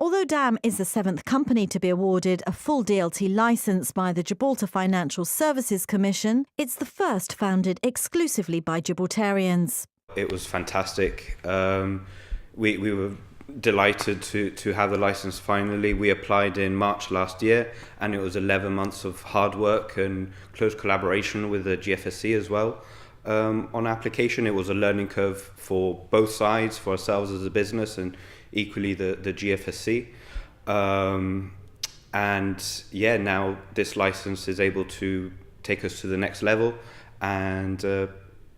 Although DAM is the seventh company to be awarded a full DLT licence by the Gibraltar Financial Services Commission, it's the first founded exclusively by Gibraltarians. It was fantastic. We were delighted to have the licence finally. We applied in March last year, and it was 11 months of hard work and close collaboration with the GFSC as well. On application, it was a learning curve for both sides, for ourselves as a business and equally the GFSC. And yeah, now this licence is able to take us to the next level, and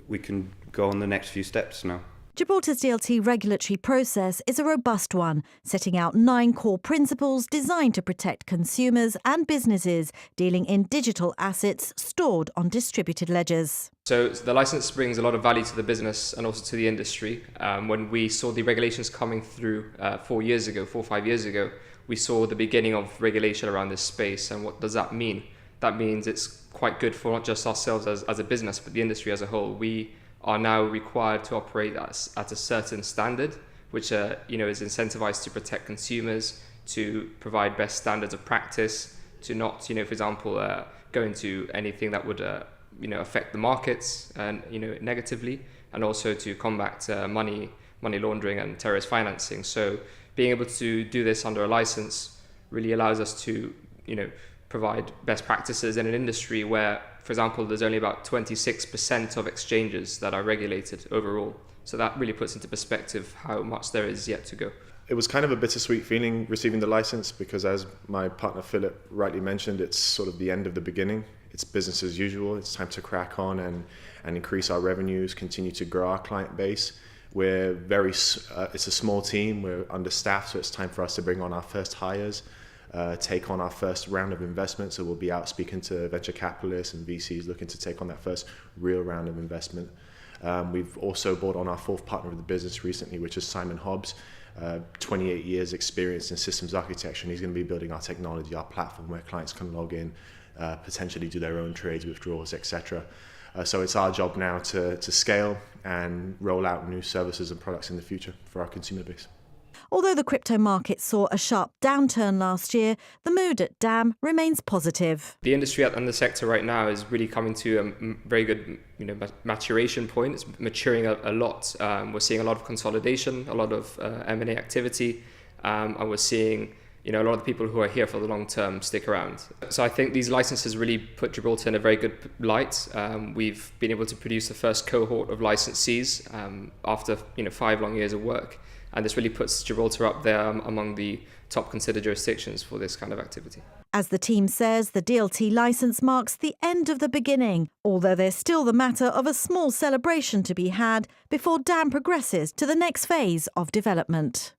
we can go on the next few steps now. Gibraltar's DLT regulatory process is a robust one, setting out 9 core principles designed to protect consumers and businesses dealing in digital assets stored on distributed ledgers. So the licence brings a lot of value to the business and also to the industry. When we saw the regulations coming through 4 or 5 years ago, we saw the beginning of regulation around this space. And what does that mean? That means it's quite good for not just ourselves as a business, but the industry as a whole. We are now required to operate at a certain standard, which is incentivized to protect consumers, to provide best standards of practice, to not, for example, go into anything that would affect the markets and negatively, and also to combat money laundering and terrorist financing. So being able to do this under a license really allows us to provide best practices in an industry where, for example, there's only about 26% of exchanges that are regulated overall. So that really puts into perspective how much there is yet to go. It was kind of a bittersweet feeling receiving the license because, as my partner Philip rightly mentioned, it's sort of the end of the beginning. It's business as usual. It's time to crack on and increase our revenues, continue to grow our client base. It's a small team, we're understaffed, so it's time for us to bring on our first hires, take on our first round of investment. So we'll be out speaking to venture capitalists and VCs looking to take on that first real round of investment. We've also brought on our fourth partner of the business recently, which is Simon Hobbs, 28 years experience in systems architecture, and he's going to be building our technology, our platform where clients can log in, potentially do their own trades, withdrawals, etc. So it's our job now to scale and roll out new services and products in the future for our consumer base. Although the crypto market saw a sharp downturn last year, the mood at DAM remains positive. The industry and the sector right now is really coming to a very good maturation point. It's maturing a lot. We're seeing a lot of consolidation, a lot of M&A activity, and we're seeing a lot of the people who are here for the long term stick around. So I think these licenses really put Gibraltar in a very good light. We've been able to produce the first cohort of licensees after 5 long years of work. And this really puts Gibraltar up there among the top considered jurisdictions for this kind of activity. As the team says, the DLT licence marks the end of the beginning, although there's still the matter of a small celebration to be had before DAM progresses to the next phase of development.